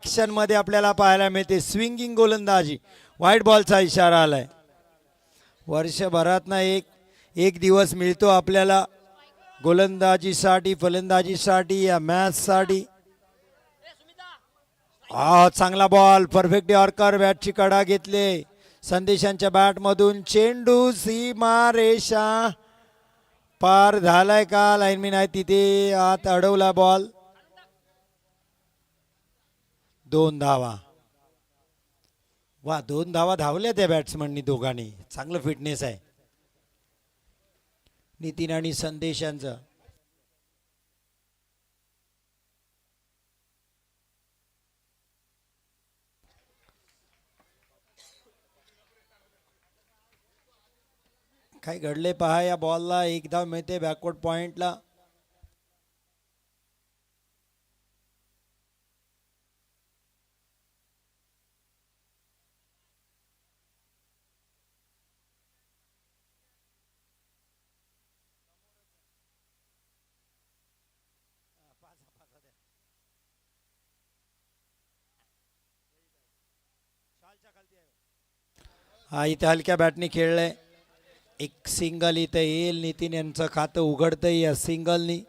Action मध्ये आपल्याला पाहायला मिळते. स्विंगिंग गोलंदाजी, व्हाईट बॉलचा इशारा आलाय. वर्षभरात ना एक दिवस मिळतो आपल्याला गोलंदाजीसाठी, फलंदाजीसाठी, या मॅचसाठी. चांगला बॉल, परफेक्ट यॉर्कर, बॅटची कडा घेतले संदेशांच्या बॅट मधून. चेंडू सीमा रेषा पार झालाय का? लाईनमॅन आहे तिथे, आत अडवला बॉल. 2 धावा. वा, 2 धावा धावल्या त्या बॅट्समननी दोघांनी. चांगलं फिटनेस आहे नितीन आणि संदेशांचं. काय घडले पहा या बॉलला. 1 धाव मिळते बॅकवर्ड पॉइंटला. हा, इथे हलक्या बॅटने खेळलंय. एक सिंगल इथं येईल. नितीन यांचं खातं उघडतंय या सिंगलनी.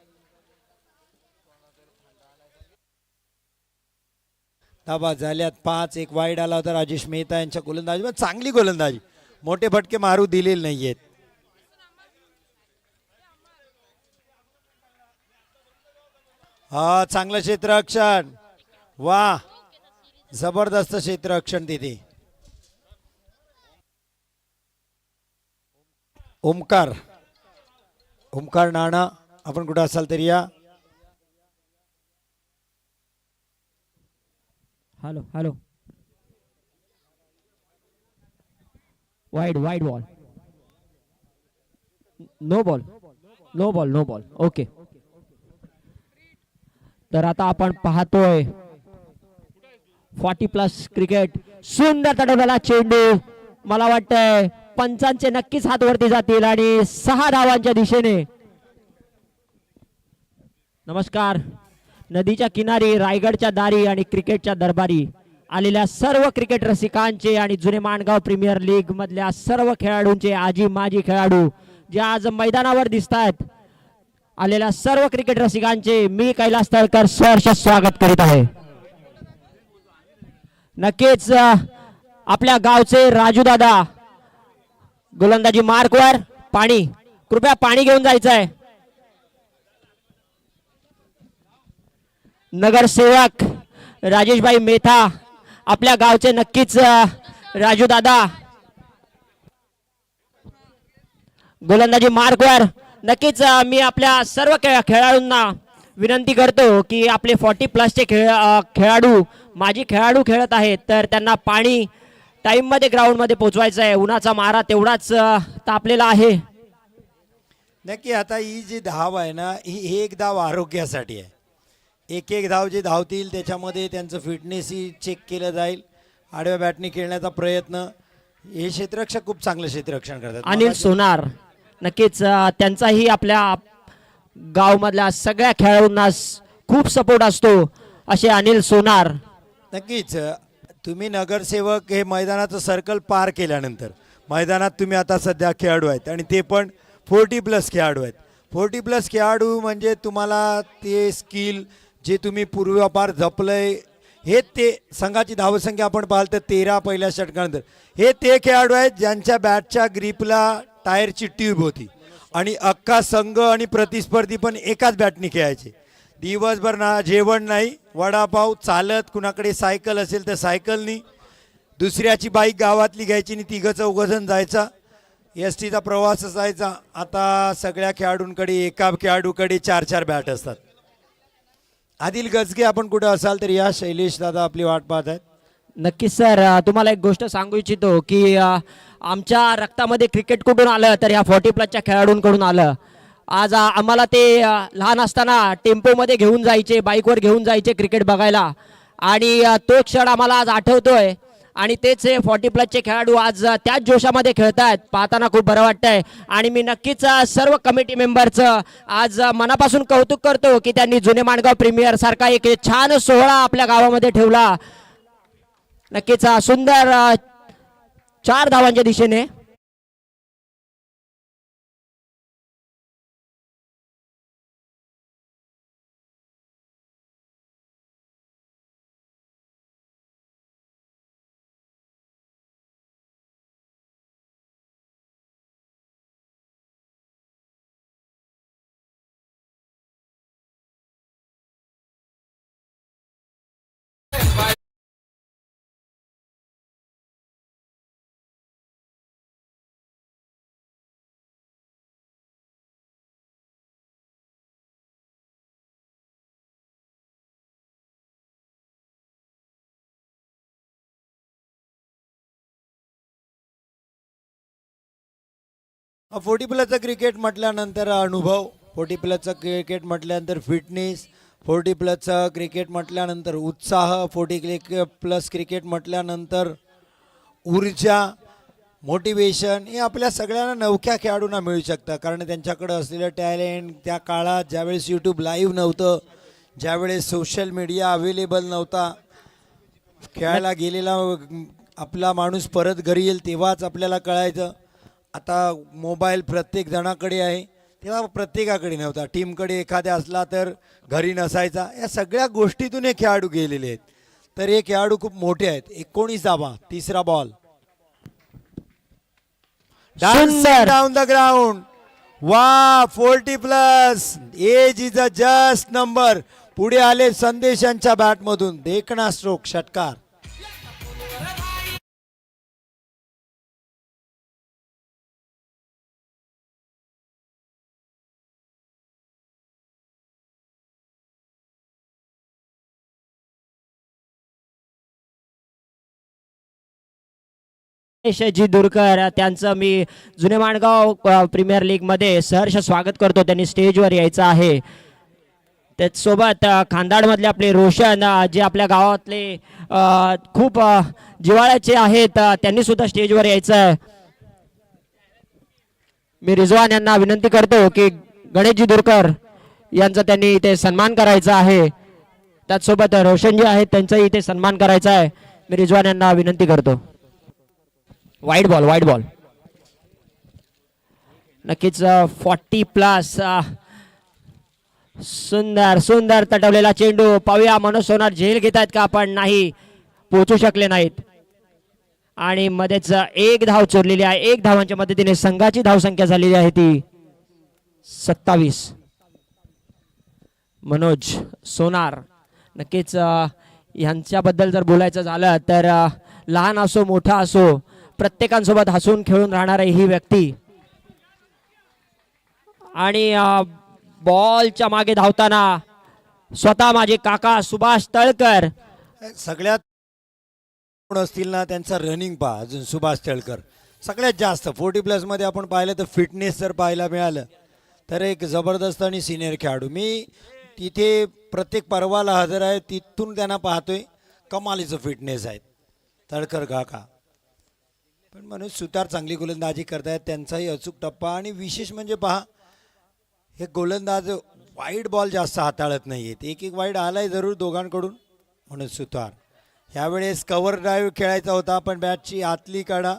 धाबा झाल्यात 5. एक वाईड आला होता राजेश मेहता यांच्या गोलंदाजी. चांगली गोलंदाजी, मोठे फटके मारू दिलेले नाहीयेत. हा, चांगलं क्षेत्ररक्षण. वा, जबरदस्त क्षेत्ररक्षण तिथे. ओमकार नाना, आपण कुठं असाल तरी या. Hello hello. Wide ball. No ball. Okay. तर आता आपण पाहतोय 40+ क्रिकेट. सुंदर तडवलेला चेंडू. मला वाटतंय पंचांचे नक्कीच हात वरती जातील आणि 6 धावांच्या दिशेने. नमस्कार. नदीच्या किनारी, रायगडच्या दारी आणि क्रिकेटच्या दरबारी आलेल्या सर्व क्रिकेट रसिकांचे आणि जुने माणगाव प्रीमियर लीग मधल्या सर्व खेळाडूंचे, आजी माजी खेळाडू जे आज मैदानावर दिसत आहेत, आलेल्या सर्व क्रिकेट रसिकांचे मी कैलास तळकर सहर्ष स्वागत करीत आहे. नक्कीच आपल्या गावचे राजू दादा गोलंदाजी मार्कवर. पाणी, कृपया पाणी घेऊन जायचं आहे. नगरसेवक राजेशभाई मेथा आपल्या गावचे नक्कीच राजू दादा गोलंदाजी मार्कवर. नक्कीच मी आपल्या सर्व खेळाडूंना विनंती करतो की आपले 40+ खेळाडू, माजी खेळाडू खेळत आहेत, तर त्यांना पाणी टाइम मध्ये ग्राउंड मध्ये पोहोचवायचं आहे. उन्हाचा मारा तेवढाच तापलेला आहे. नक्की. आता ही जी धाव आहे ना, ही 1 धाव आरोग्यासाठी आहे. एक धाव जे धावतील त्याच्यामध्ये त्यांचं फिटनेसही चेक केलं जाईल. आडव्या बॅटने खेळण्याचा प्रयत्न. हे क्षेत्ररक्षक खूप चांगलं क्षेत्ररक्षण करतात. अनिल सोनार, नक्कीच त्यांचाही आपल्या गावमधल्या सगळ्या खेळाडूंना खूप सपोर्ट असतो असे अनिल सोनार. नक्कीच. तुम्ही नगरसेवक हे मैदानाचं सर्कल पार केल्यानंतर मैदानात तुम्ही आता सध्या खेळाडू आहेत आणि ते पण 40+ खेळाडू आहेत. 40+ खेळाडू म्हणजे तुम्हाला ते स्किल जे तुम्ही पूर्वापार जपलंय, हे ते संघाची धावसंख्या आपण पाहाल तर 13 पहिल्या षटकानंतर. हे ते खेळाडू आहेत ज्यांच्या बॅटच्या ग्रीपला टायरची ट्यूब होती आणि अख्खा संघ आणि प्रतिस्पर्धी पण एकाच बॅटने खेळायचे. दिवसभर ना जेवण नाही, वडापाव, चालत, कुणाकडे सायकल असेल तर सायकलनी, दुसऱ्याची बाईक गावातली घ्यायची आणि 3-4 जायचा. एसटीचा प्रवास असायचा. आता सगळ्या खेळाडूंकडे, एका खेळाडूकडे 4-4 बॅट असतात. आदिल गजगे, आपण कुठं असाल तर या. शैलेश दादा आपली वाट पाहत आहेत. नक्कीच सर. तुम्हाला एक गोष्ट सांगू इच्छितो की आमच्या रक्तामध्ये क्रिकेट कुठून आलं तर ह्या 40+ खेळाडूंकडून आलं. आज आम्हाला ते लहान असताना टेम्पोमध्ये घेऊन जायचे, बाईकवर घेऊन जायचे क्रिकेट बघायला आणि तो क्षण आम्हाला आज आठवतोय. आणि तेच हे 40 प्लसचे खेळाडू आज त्याच जोशामध्ये खेळतात, पाहताना खूप बरं वाटतंय. आणि मी नक्कीच सर्व कमिटी मेंबरचं आज मनापासून कौतुक करतो की त्यांनी जुने माणगाव प्रीमियर सारखा एक छान सोहळा आपल्या गावामध्ये ठेवला. नक्कीच सुंदर 4 धावांच्या दिशेने. फोर्टी प्लसचं क्रिकेट म्हटल्यानंतर अनुभव, 40 प्लसचं क्रिकेट म्हटल्यानंतर फिटनेस, 40 प्लसचं क्रिकेट म्हटल्यानंतर उत्साह, 40 प्लस क्रिकेट म्हटल्यानंतर ऊर्जा, मोटिवेशन हे आपल्या सगळ्यांना नवख्या खेळाडूंना मिळू शकतं. कारण त्यांच्याकडं असलेलं टॅलेंट त्या काळात ज्यावेळेस यूट्यूब लाईव्ह नव्हतं, ज्यावेळेस सोशल मीडिया अवेलेबल नव्हता, खेळायला गेलेला आपला माणूस परत घरी येईल तेव्हाच आपल्याला कळायचं. आता मोबाईल प्रत्येक जणाकडे आहे, तेव्हा प्रत्येकाकडे नव्हता. टीमकडे एखाद्या असला तर घरी नसायचा. या सगळ्या गोष्टीतून हे खेळाडू गेलेले आहेत. तर हे खेळाडू खूप मोठे आहेत. 19 धावा, तिसरा बॉल. सुंदर. Down the ground. वा, 40 plus age is a just number. पुढे आले संदेश यांच्या बॅटमधून देखणा स्ट्रोक, षटकार. जी दुरकर त्यांचं मी जुने माणगाव प्रीमियर लीग मध्ये सहर्ष स्वागत करतो. त्यांनी स्टेजवर यायचं आहे. त्याचसोबत खानदाडमधले आपले रोशन जे आपल्या गावातले खूप जिव्हाळ्याचे आहेत, त्यांनी सुद्धा स्टेजवर यायचं आहे. मी रिजवान यांना विनंती करतो की गणेशजी दुरकर यांचा त्यांनी इथे सन्मान करायचा आहे. त्याचसोबत रोशन जे आहेत त्यांचाही इथे सन्मान करायचा आहे. मी रिजवान यांना विनंती करतो. Wide ball, wide ball. नक्कीच 40 प्लस. सुंदर सुंदर तटवलेला चेंडू. पाहूया मनोज सोनार झेल घेत आहेत का, पण नाही, पोहोचू शकले नाहीत. आणि मध्येच एक धाव चोरलेली आहे. 1 धावांच्या मदतीने संघाची धावसंख्या झालेली आहे ती 27. मनोज सोनार. नक्कीच यांच्याबद्दल जर बोलायचं झालं तर लहान असो मोठा असो प्रत्येकांसोबत हसून खेळून राहणारी ही व्यक्ती. आणि बॉलच्या मागे धावताना स्वतः माझे काका सुभाष तळकर. सगळ्यात कोण असतील ना त्यांचा रनिंग पहा. अजून सुभाष तळकर सगळ्यात जास्त 40 प्लस मध्ये आपण पाहिलं तर फिटनेस जर पाहायला मिळालं तर एक जबरदस्त आणि सिनियर खेळाडू. मी तिथे प्रत्येक पर्वाला हजर आहे, तिथून त्यांना पाहतोय. कमालीचं फिटनेस आहे तळकर काका. पण मनोज सुतार चांगली गोलंदाजी करतायत, त्यांचाही अचूक टप्पा. आणि विशेष म्हणजे पहा, हे गोलंदाज वाईड बॉल जास्त हाताळत नाही आहेत. एक एक वाईड आलाय जरूर दोघांकडून. मनोज सुतार ह्यावेळेस कव्हर ड्राईव्ह खेळायचा होता, पण बॅटची आतली कडा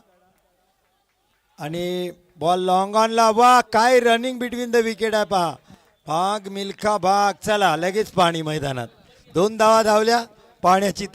आणि बॉल लॉंग ऑनला. वा, काय रनिंग बिटवीन द विकेट आहे पहा. भाग मिल्खा भाग. चला लगेच पाणी मैदानात. 2 धावा धावल्या, पाण्याची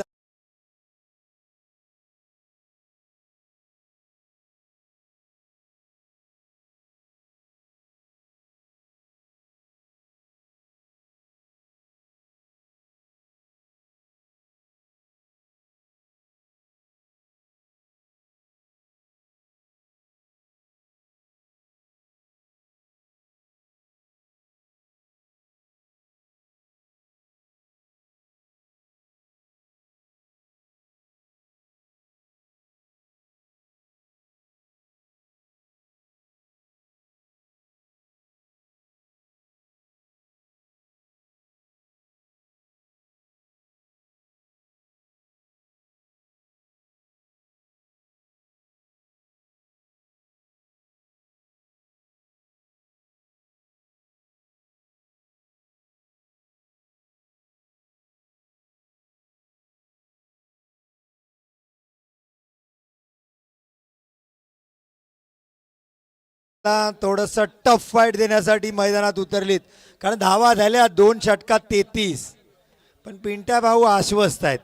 थोडस टफ फाईट देण्यासाठी मैदानात उतरलीत, कारण धावा झाल्या 2 षटकात 33. पण पिंट्या भाऊ आश्वस्त आहेत,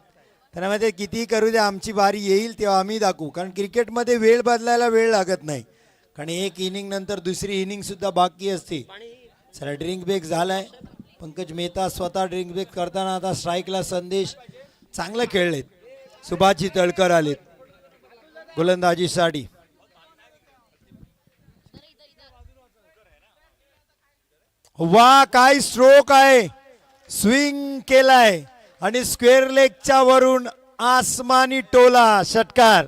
त्यांना माहिती किती करू द्या, आमची बारी येईल तेव्हा आम्ही दाखवू. कारण क्रिकेटमध्ये वेळ बदलायला वेळ लागत नाही, कारण एक इनिंग नंतर दुसरी इनिंग सुद्धा बाकी असते. चला ड्रिंक ब्रेक झालाय. पंकज मेहता स्वतः ड्रिंक ब्रेक करताना आता स्ट्राईकला संदेश. चांगलं खेळलेत. सुभाषजी तळकर आलेत गोलंदाजीसाठी. वा काय स्ट्रोक आहे, स्विंग केलाय आणि स्क्वेअर लेगच्या वरून आसमानी टोला षटकार.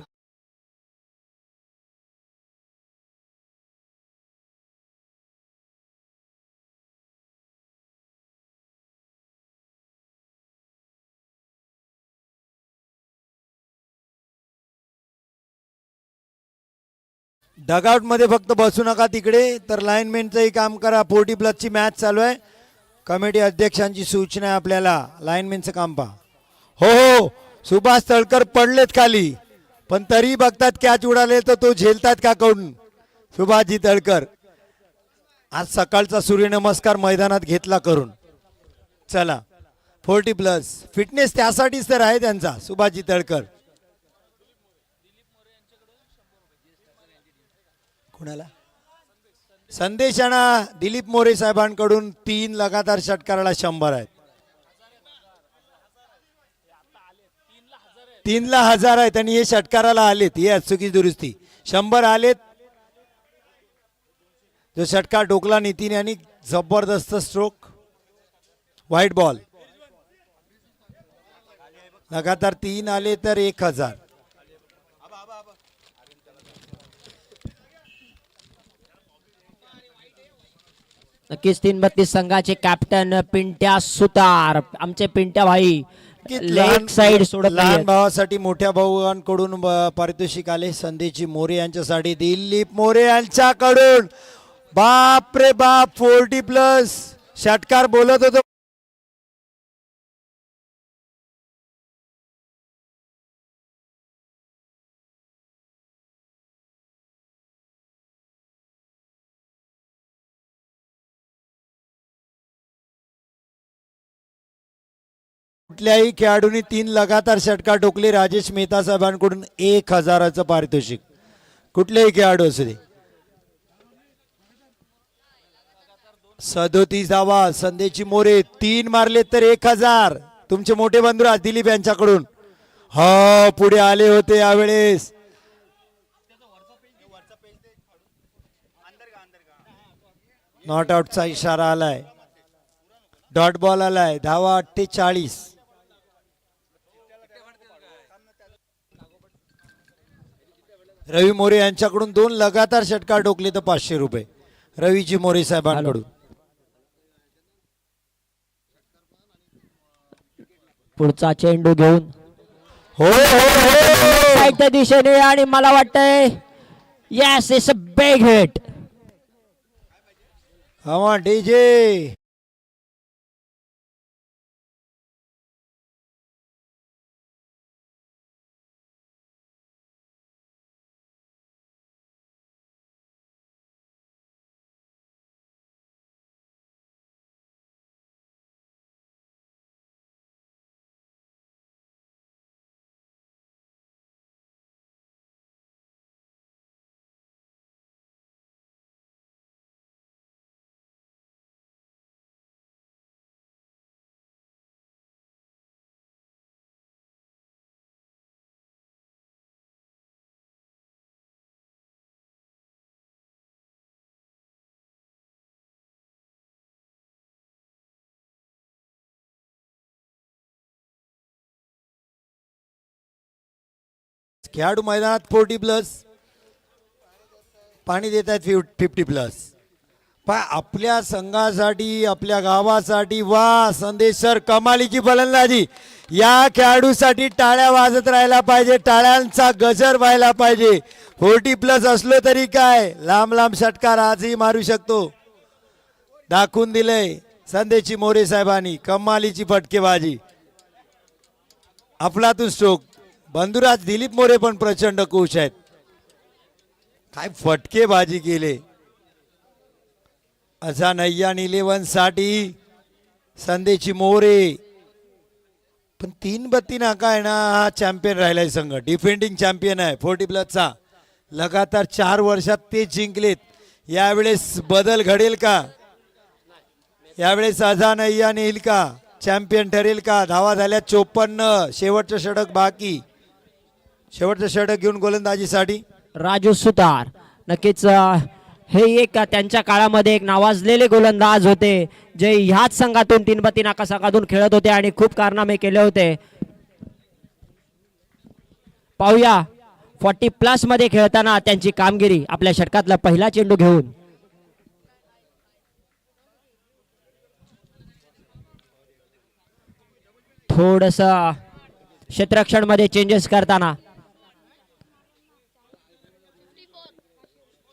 डगआउट मध्ये फक्त बसू नका तिकडे, तर लाईनमेनचंही काम करा. 40 प्लसची मॅच चालू आहे. कमिटी अध्यक्षांची सूचना आहे आपल्याला, लाईनमेनचं काम पहा. हो हो, सुभाष तळकर पडलेत खाली, पण तरी बघतात कॅच उडाले तर तो झेलतात का कोण. सुभाषजी तळकर आज सकाळचा सूर्यनमस्कार मैदानात घेतला करून. चला 40 प्लस फिटनेस त्यासाठीच तर आहे त्यांचा, सुभाषजी तळकर. कोणाला संदेशाना दिलीप मोरे साहेबांकडून 3 लगातार षटकाराला 100 आहेत. 3ला 1000 आहेत आणि हे षटकाराला आलेत. हे अचुकी दुरुस्ती 100 आलेत. जो षटकार टोकला नितीन यांनी, जबरदस्त स्ट्रोक. White ball. लगातार 3 आले तर 1000. नक्कीच 3-32 संघाचे कॅप्टन पिंट्या सुतार, आमचे पिंट्या भाई लेग साइड सोडत लहान नाहीयेत. भावासाठी मोठ्या भावांकडून पारितोषिक आले. संदेशजी मोरे यांच्यासाठी दिलीप मोरे यांच्याकडून बाप रे बाप 40 प्लस षटकार बोलत होतो. कुठल्याही खेळाडूंनी 3 लगातार षटकार टोकले. राजेश मेहता साहेबांकडून 1000चं पारितोषिक. कुठलेही खेळाडू असू दे. 37 धावा. संदेशजी मोरे 3 मारले तर 1000. तुमचे मोठे बंधू राज दिलीप यांच्याकडून हा पुढे आले होते यावेळेस. नॉट आउटचा इशारा आलाय. डॉट बॉल आलाय. धावा 48. रवी मोरे यांच्याकडून 2 लगातार षटकार टोकले तर 500 रुपये. रवीजी मोरे साहेबांकडून. पुढचा चेंडू घेऊन हो हो त्या दिशेने आणि मला वाटतंय yes it's a big hit. हवा डीजे. खेळाडू मैदानात 40 प्लस. पाणी देत आहेत 50 प्लस. पण आपल्या संघासाठी, आपल्या गावासाठी वा संदेश सर कमालीची फलंदाजी. या खेळाडूसाठी टाळ्या वाजत राहायला पाहिजे, टाळ्यांचा गजर व्हायला पाहिजे. 40 प्लस असलो तरी काय, लांब लांब षटकार आजही मारू शकतो. दाखवून दिलंय संदेशजी मोरे साहेबांनी. कमालीची फटकेबाजी. अफलातून स्ट्रोक. बंधुराज दिलीप मोरे पण प्रचंड खुश आहेत. काय फटकेबाजी केले. अझानय्यान 11 साठी संदेची मोरे. पण 3-32 नाका आहे ना, हा चॅम्पियन राहिलाय संघ, डिफेंडिंग चॅम्पियन आहे 40 प्लसचा. लगातार 4 वर्षात ते जिंकलेत. यावेळेस बदल घडेल का? यावेळेस अझानय्यान येईल का? चॅम्पियन ठरेल का? धावा झाल्या 54. शेवटचं षटक बाकी. शेवटचं षटक घेऊन गोलंदाजीसाठी राजू सुतार. नक्कीच हे एक त्यांच्या काळामध्ये एक नावाजलेले गोलंदाज होते, जे ह्याच संघातून 3-32 नाका संघातून खेळत होते आणि खूप कारनामे केले होते. पाहूया 40 प्लस मध्ये खेळताना त्यांची कामगिरी. आपल्या षटकातला पहिला चेंडू घेऊन थोडस क्षेत्ररक्षण मध्ये चेंजेस करताना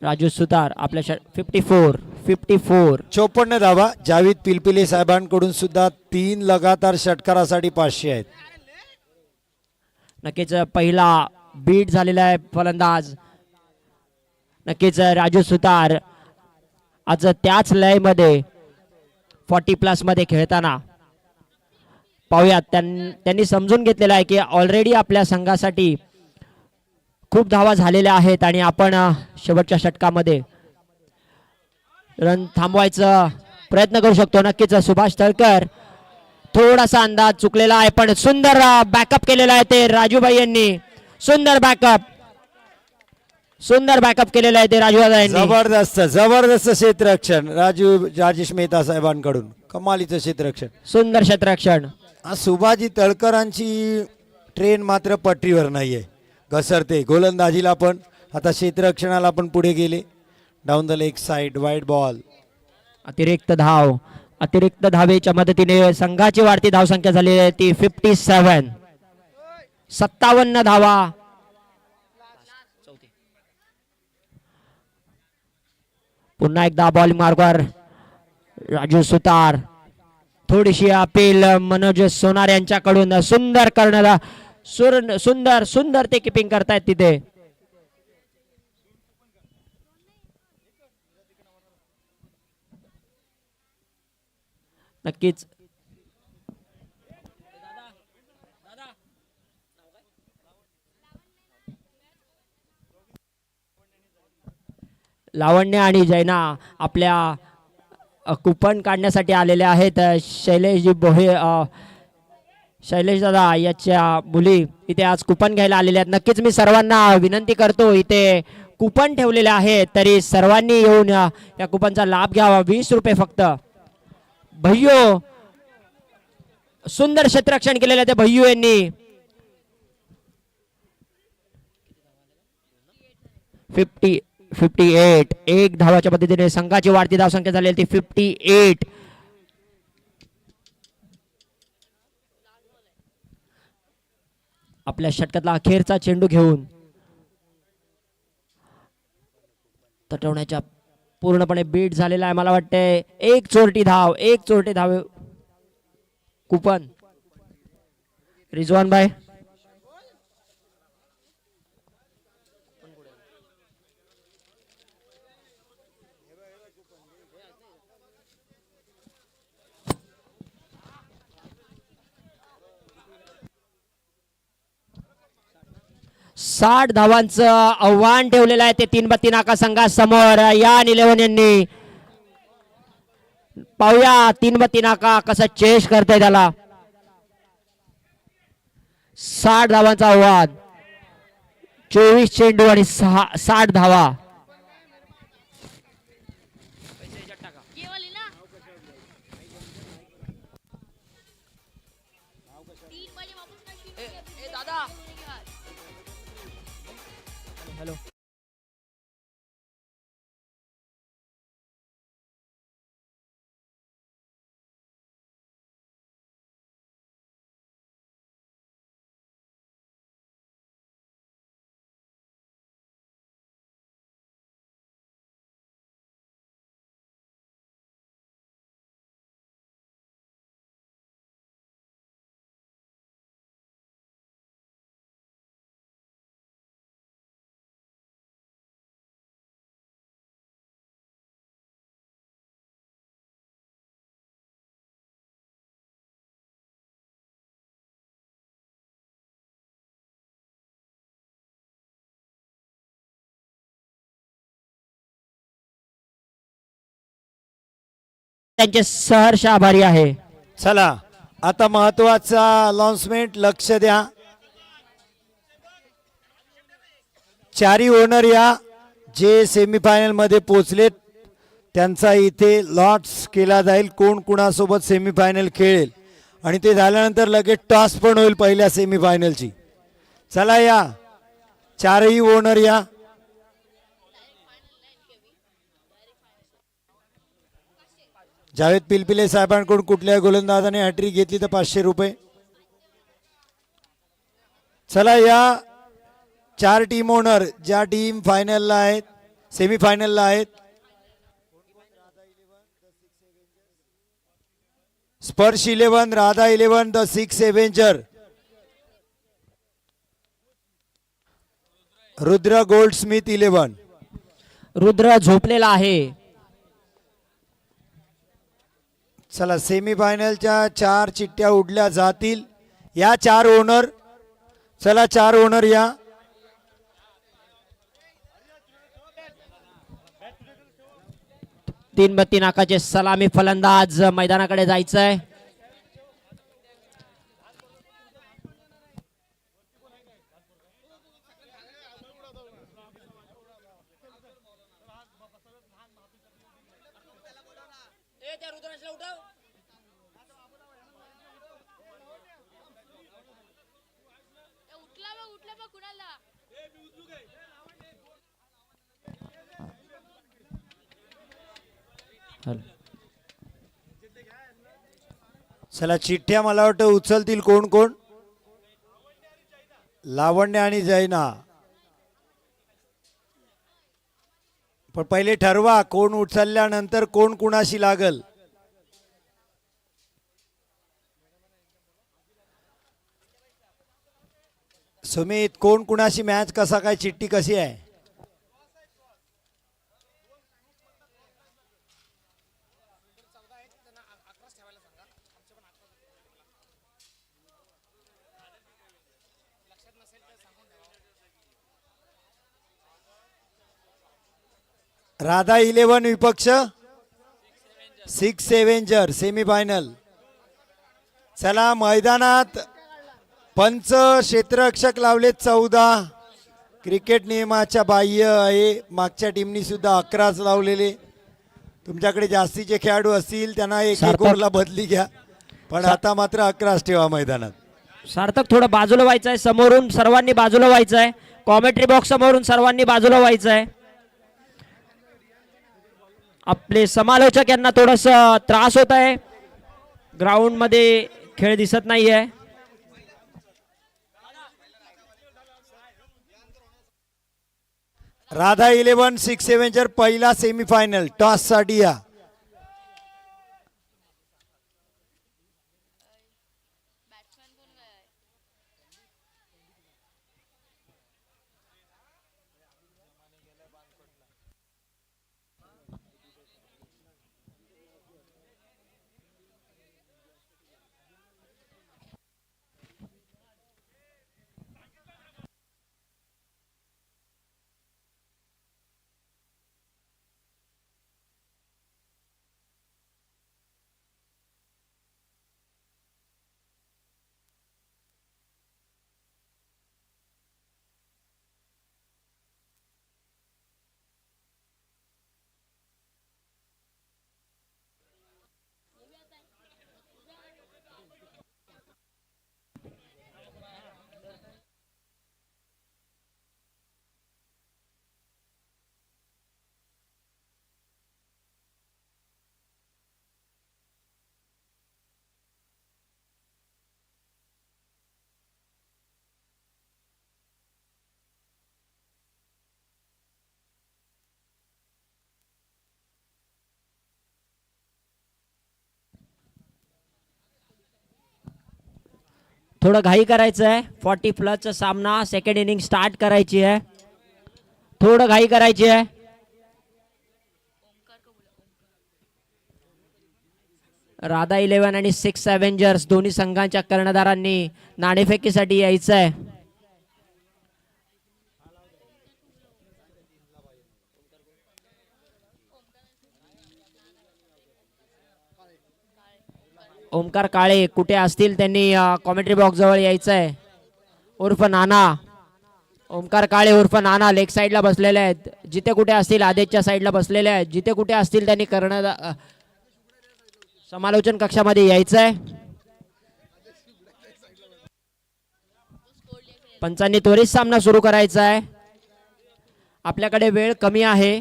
राजू सुतार आपल्या 54. 54 धावा. जावेद पिलपिले साहेबांकडून सुद्धा 3 लगातार षटकारासाठी 500 आहेत. नक्कीच पहिला बीट झालेला आहे फलंदाज. नक्कीच राजू सुतार आज त्याच लयमध्ये 40 प्लस मध्ये खेळताना पाहूयात. त्यांनी समजून घेतलेलं आहे की ऑलरेडी आपल्या संघासाठी खूप धावा झालेल्या आहेत आणि आपण शेवटच्या षटकामध्ये रन थांबवायचा प्रयत्न करू शकतो. नक्कीच सुभाष तळकर थोडासा अंदाज चुकलेला आहे, पण सुंदर बॅकअप केलेला आहे ते राजूभाई यांनी. सुंदर बॅकअप केलेला आहे ते राजू यांनी. जबरदस्त क्षेत्ररक्षण राजेश मेहता साहेबांकडून. कमालीचं क्षेत्ररक्षण, सुंदर क्षेत्ररक्षण. सुभाजी तळकरांची ट्रेन मात्र पटरीवर नाहीये, घसरते. गोलंदाजीला पण आता क्षेत्ररक्षणाला पण पुढे गेले. Down the leg side, wide ball. अतिरिक्त धावेच्या मदतीने संघाची वाढती धावसंख्या झाली आहे ती 57. 57 धावा. पुन्हा एकदा बॉलिंग मार्गावर राजू सुतार. थोडीशी अपील मनोज सोनार यांच्याकडून. सुंदर करणारा सुंदर ते किपिंग करतायत तिथे. नक्कीच लावण्य आणि जैना आपल्या कुपन काढण्यासाठी आलेले आहेत. शैलेश दादा याच्या मुली इथे आज कुपन घ्यायला आलेल्या आहेत. नक्कीच मी सर्वांना विनंती करतो, इथे कुपन ठेवलेले आहेत तरी सर्वांनी येऊन या कुपनचा लाभ घ्यावा. 20 रुपये फक्त. भैयो सुंदर क्षेत्ररक्षण केलेलं आहे भैयू यांनी. 58. एक धावाच्या पद्धतीने संघाची वाढती धावसंख्या झाली ती 58. आपल्या षटकातला अखेरचा चेंडू घेऊन तटवण्याच्या पूर्णपणे बीट झालेला आहे. मला वाटतंय एक चोरटी धाव कुपन. रिजवान भाई साठ धावांचं आव्हान ठेवलेलं आहे ते 3-32 नाका संघासमोर. या 11 यांनी पाहूया 3-32 नाका कसा चेस करताय त्याला. 60 धावांचा आव्हान. 24 चेंडू आणि 60 धावा. हॅलो. त्यांचे सहर्ष आभारी आहे. चला आता महत्वाचा अनाउन्समेंट, लक्ष द्या. चारी ओनर या जे सेमीफायनल मध्ये पोहोचलेत त्यांचा इथे लॉट्स केला जाईल, कोण कुणासोबत सेमीफायनल खेळेल आणि ते झाल्यानंतर लगेच टॉस पण होईल पहिल्या सेमीफायनलची. चला या चारही ओनर या. जावेद पिलपिले साहेबांकडून कुठल्याही गोलंदाजाने हॅट्रिक घेतली तर 500 रुपये. चला या चार टीम ओनर ज्या टीम फायनलला आहेत, सेमीफायनलला आहेत. स्पर्श 11, राधा 11, द 6 एव्हेंजर, रुद्र गोल्डस्मिथ 11. रुद्र झोपलेला आहे. चला सेमीफायनलच्या 4 चिठ्ठ्या उडल्या जातील. या 4 ओनर, चला 4 ओनर या. तीन बत्ती नाकाचे सलामी फलंदाज मैदानाकडे जायचंय. चला चिठ्ठ्या मला वाटतं उचलतील कोण कोण. लावण्य आणि जैना. पण पहिले ठरवा कोण उचलल्यानंतर कोण कुणाशी लागल. सुमित कोण कुणाशी मॅच कसा काय, चिठ्ठी कशी आहे. राधा 11 विपक्ष 6 एव्हेंजर सेमीफायनल. चला मैदानात पंच क्षेत्ररक्षक लावले 14. क्रिकेट नियमाच्या बाह्य आहे. मागच्या टीमनी सुद्धा 11च लावलेले. तुमच्याकडे जास्तीचे खेळाडू असतील त्यांना एक ओव्हरला बदली घ्या, पण आता मात्र 11च ठेवा मैदानात. सार्थक थोडं बाजूला व्हायचं आहे, समोरून सर्वांनी बाजूला व्हायचं आहे. कॉमेंट्री बॉक्स समोरून सर्वांनी बाजूला व्हायचं आहे. आपले समालोचक यांना थोडस त्रास होत आहे, ग्राउंड मध्ये खेळ दिसत नाहीये. राधा 11 6 एव्हेंजर पहिला सेमीफायनल टॉस साठी या. थोडं घाई करायचं आहे. 40+ सामना, सेकंड इनिंग स्टार्ट करायची आहे. थोडं घाई करायची आहे. राधा 11 आणि 6 एव्हेंजर्स दोन्ही संघांच्या कर्णधारांनी नाणेफेकीसाठी यायचं आहे. ओमकार काळे कुठे असतील त्यांनी कॉमेंट्री बॉक्स जवळ यायचं आहे. उर्फ नाना, ओमकार काळे उर्फ नाना लेग साईडला बसलेले आहेत. जिथे कुठे असतील आदेशच्या साईडला बसलेले आहेत. जिथे कुठे असतील त्यांनी समालोचन कक्षामध्ये यायचं आहे. पंचांनी त्वरित सामना सुरू करायचा आहे. आपल्याकडे वेळ कमी आहे.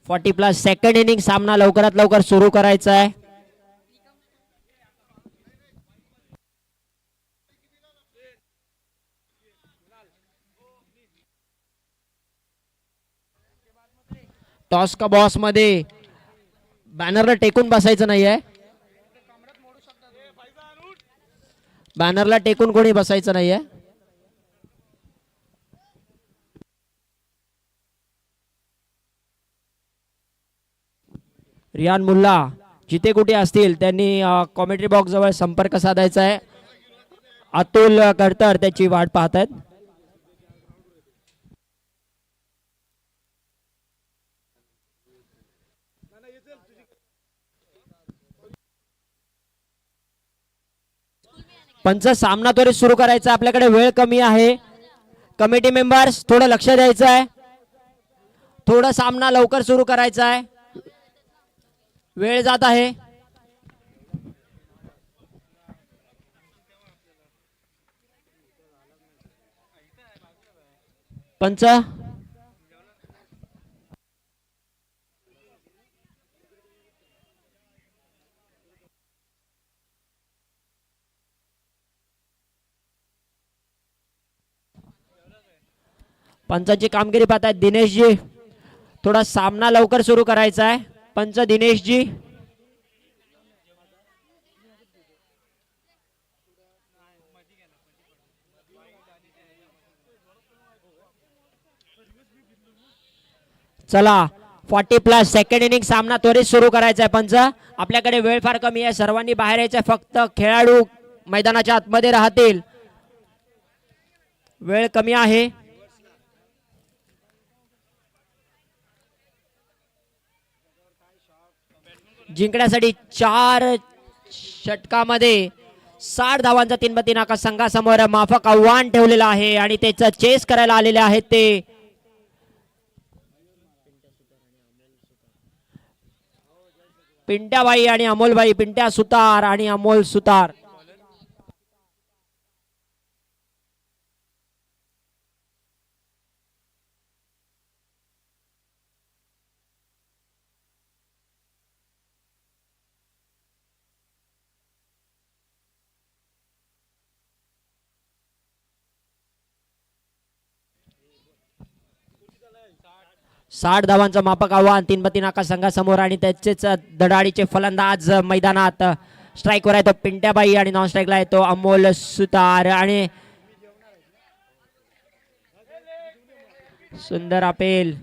+40 सेकंड इनिंग सामना लवकरात लवकर सुरू करायचा आहे. टॉस का बॉस मध्ये बॅनरला टेकून बसायचं नाहीये. बॅनरला टेकून कोणी बसायचं नाहीये. रियान मुल्ला जिथे कुठे असतील त्यांनी कॉमेंट्री बॉक्स जवळ संपर्क साधायचा आहे. अतुल कडतर त्याची वाट पाहत आहेत. पंच सामना त्वरित सुरू करायचा. आपल्याकडे वेळ कमी आहे. कमिटी मेंबर्स थोडं लक्ष द्यायचं आहे. थोडं सामना लवकर सुरू करायचा आहे. वेळ जात आहे. पंच पंचांची कामगिरी पाहतायत दिनेशजी. थोडा सामना लवकर सुरू करायचा आहे. पंच दिनेशजी. चला 40+ सेकंड इनिंग सामना त्वरित सुरू करायचा आहे. पंच आपल्याकडे वेळ फार कमी आहे. सर्वांनी बाहेर यायचं आहे. फक्त खेळाडू मैदानाच्या आतमध्ये राहतील. वेळ कमी आहे. जिंकण्यासाठी 4 षटकामध्ये 60 धावांचा 3-3 आका संघासमोर माफक आव्हान ठेवलेलं आहे आणि त्याचं चेस करायला आलेले आहेत ते पिंट्याबाई आणि अमोलबाई. पिंट्या सुतार आणि अमोल सुतार. साठ धावांचं मापक आव्हान 3-3 आका संघासमोर आणि त्याचेच धडाडीचे फलंदाज मैदानात. स्ट्राईकवर आहे तो पिंट्याबाई आणि नॉन स्ट्राईकला आहे तो अमोल सुतार. आणि सुंदर अपील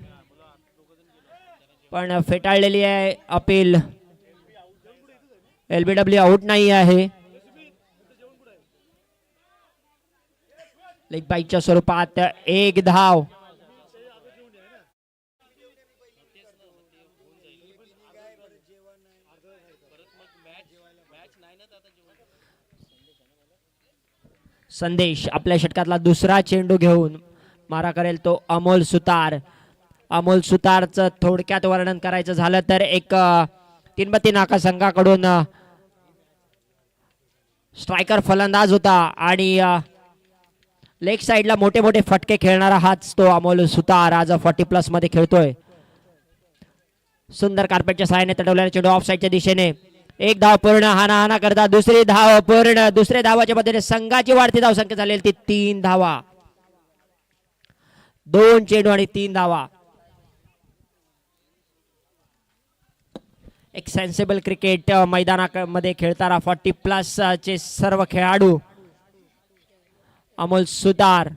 पण फेटाळलेली आहे. अपील LBW आउट नाही आहे. लेग बाईकच्या स्वरूपात 1 धाव. संदेश आपल्या षटकातला दुसरा चेंडू घेऊन मारा करेल तो अमोल सुतार. अमोल सुतारचं थोडक्यात वर्णन करायचं झालं तर एक 3-3 आका संघाकडून स्ट्रायकर फलंदाज होता आणि लेग साइडला मोठे मोठे फटके खेळणारा हाच तो अमोल सुतार आज 40+ मध्ये खेळतोय. सुंदर कार्पेटच्या सहाय्याने तटवलेला चेंडू ऑफ साइडच्या दिशेने. 1 धाव पूर्ण. हाना करता दुसरी धाव पूर्ण. दुसऱ्या धावाच्या पद्धतीने संघाची वाढती धावसंख्या झालेली ती 3 धावा. 2 चेंडू आणि 3 धावा. एक सेन्सिबल क्रिकेट मैदानामध्ये खेळताना 40+ चे सर्व खेळाडू. अमोल सुतार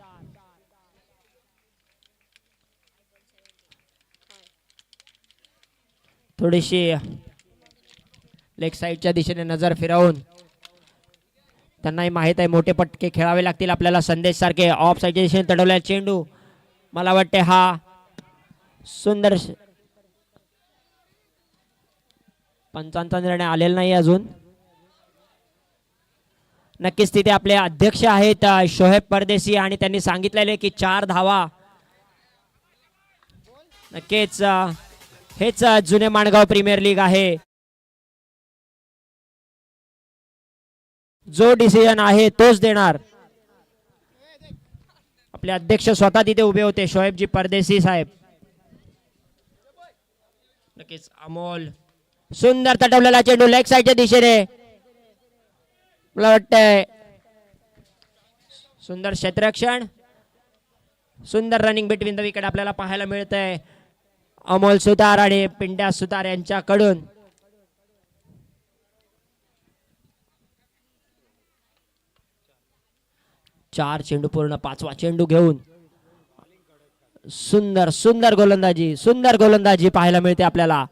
थोडीशी लेग साइडच्या दिशेने नजर फिरवून त्यांनाही माहित आहे मोठे पटके खेळावे लागतील आपल्याला. संदेश सारखे ऑफ साइडच्या दिशेने तडवलेला चेंडू. मला वाटते हा सुंदर पंचांचा निर्णय आलेला नाही अजून. नक्कीच तिथे आपले अध्यक्ष आहेत शोहेब परदेशी आणि त्यांनी सांगितलेले की 4 धावा. नक्कीच हेच जुने माणगाव प्रीमियर लीग आहे. जो डिसिजन आहे तोच देणार. आपले अध्यक्ष स्वतः तिथे उभे होते शोएबजी परदेशी साहेब. नक्कीच अमोल सुंदर तटवलेला चेंडू लेग साईडच्या दिशेने. मला वाटतंय सुंदर क्षेत्ररक्षण, सुंदर रनिंग बिटवीन द विकेट आपल्याला पाहायला मिळतंय अमोल सुतार आणि पिंड्या सुतार यांच्याकडून. चार चेंडू पूर्ण, 5वा चेंडू घेऊन सुंदर सुंदर गोलंदाजी पाहायला मिळते आपल्याला.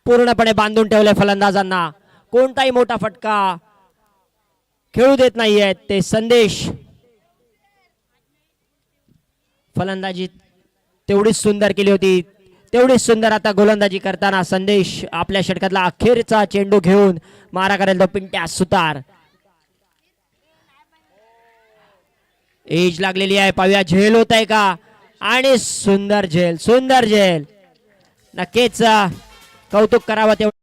पूर्णपणे बांधून ठेवले फलंदाजांना. कोणताही मोठा फटका खेळू देत नाहीयेत ते संदेश. फलंदाजी तेवढीच सुंदर केली होती, तेवढीच सुंदर आता गोलंदाजी करताना संदेश आपल्या षटकातला अखेरचा चेंडू घेऊन मारा करेल तो पिंट्या सुतार. एज लागलेली आहे, पाहूया झेल होत आहे का. आणि सुंदर झेल. नक्कीच कौतुक करावं तेवढं.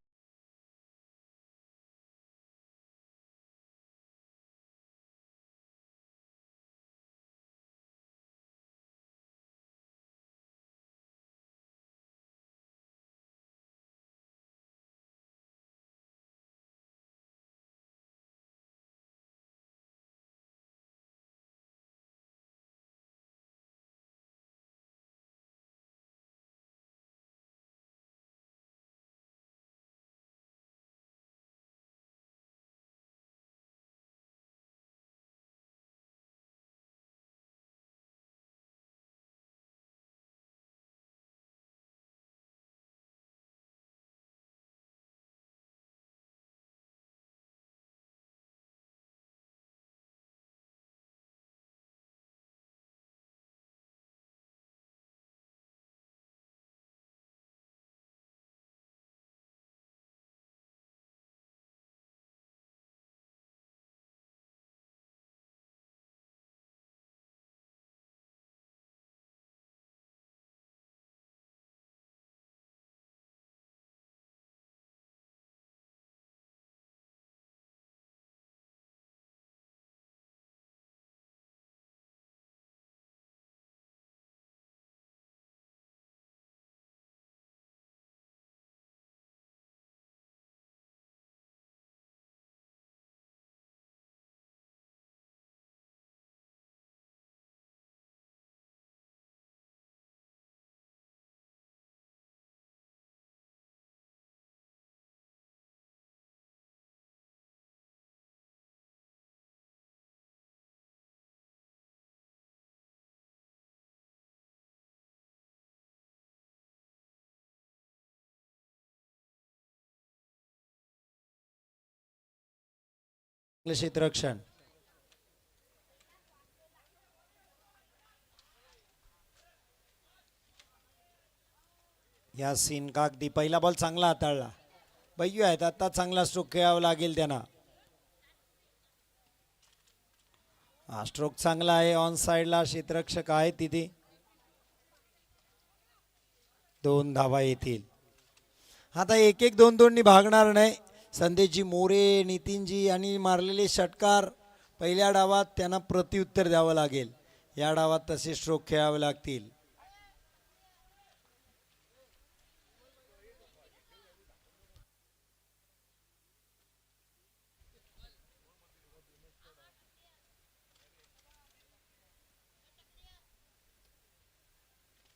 क्षेत्ररक्षण या सीन का अगदी पहिला बॉल चांगला हाताळला. बैयू आहेत, आता चांगला स्ट्रोक खेळावा लागेल त्यांना. हा स्ट्रोक चांगला आहे. ऑन साइडला क्षेत्ररक्षक आहे तिथे. 2 धावा येतील. आता 1-1 2-2 भागणार नाही. संदेशजी मोरे, नितीनजी आणि मारलेले षटकार पहिल्या डावात त्यांना प्रत्युत्तर द्यावं लागेल. या डावात तसे स्ट्रोक खेळावे लागतील.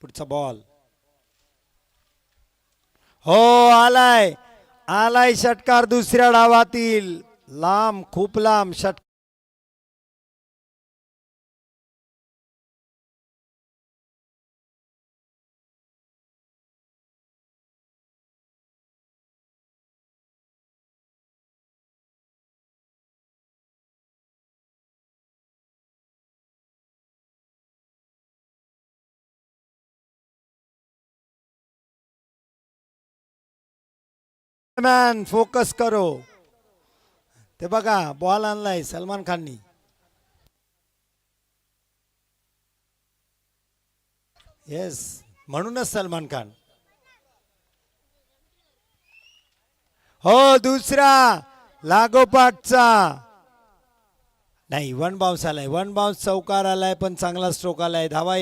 पुढचा बॉल हो आलाय षटकार दुसऱ्या डावातील. लांब, खूप लांब षटकार. मॅन फोकस करो. ते बघा बॉल आणलाय सलमान खाननी. येस, म्हणूनच सलमान खान. हो दुसरा लागोपाठचा नाही, वन बाउन्स आलाय, वन बाउन्स चौकार आलाय, पण चांगला स्ट्रोक आलाय. धावा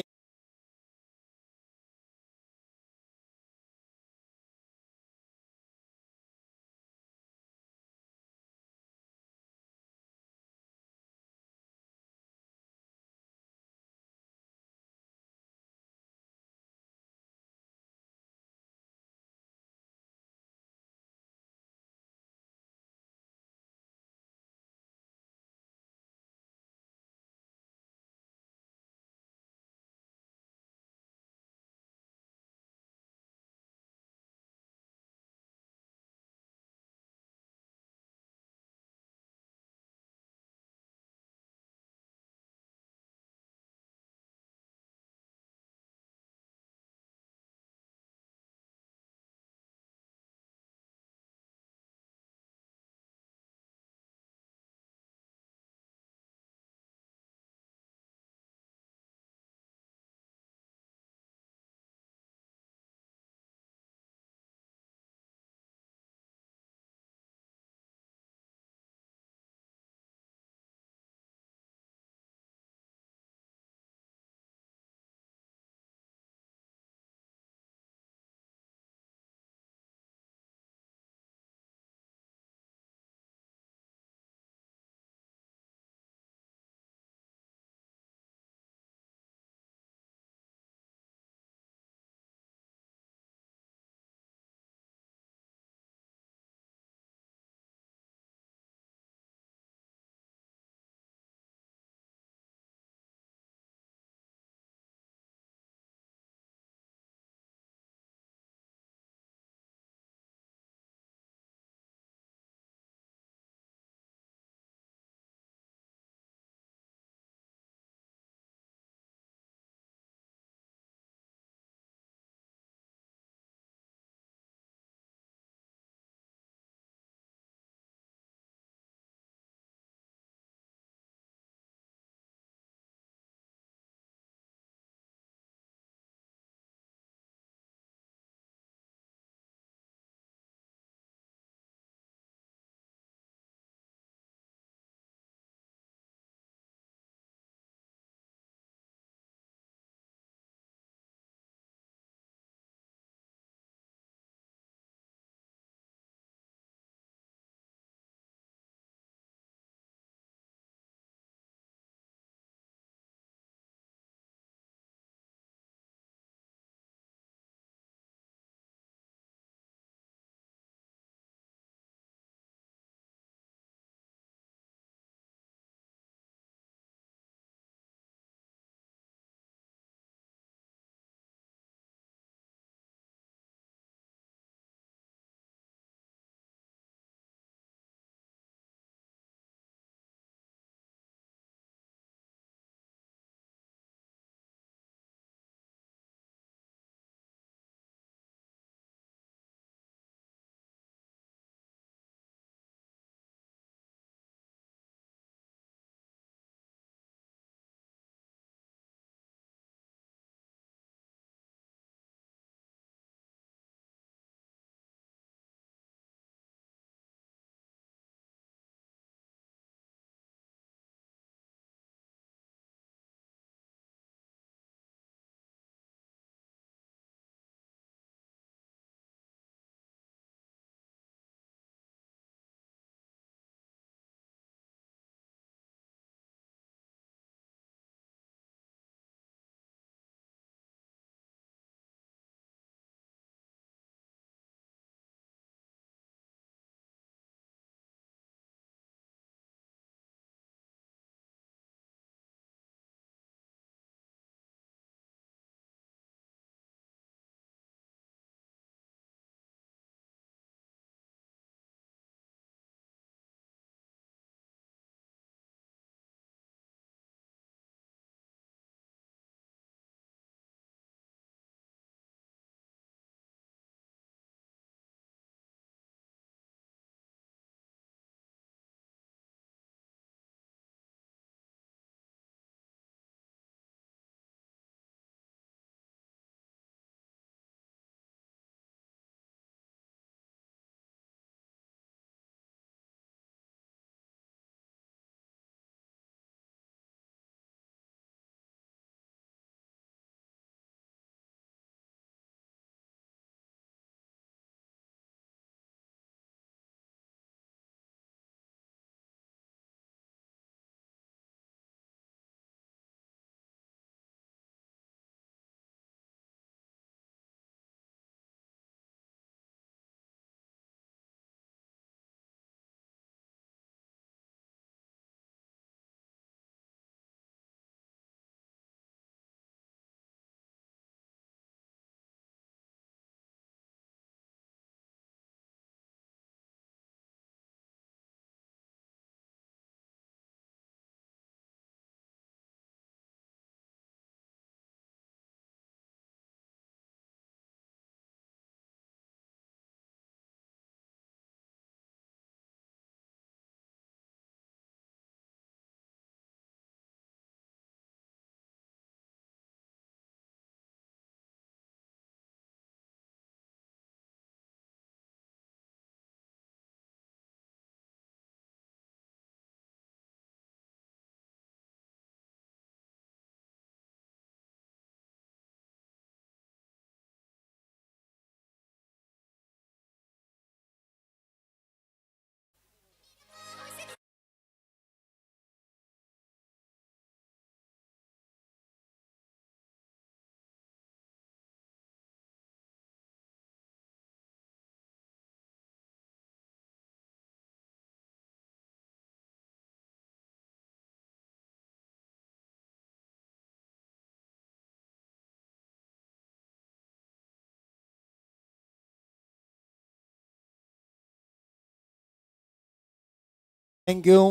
थँक्यू.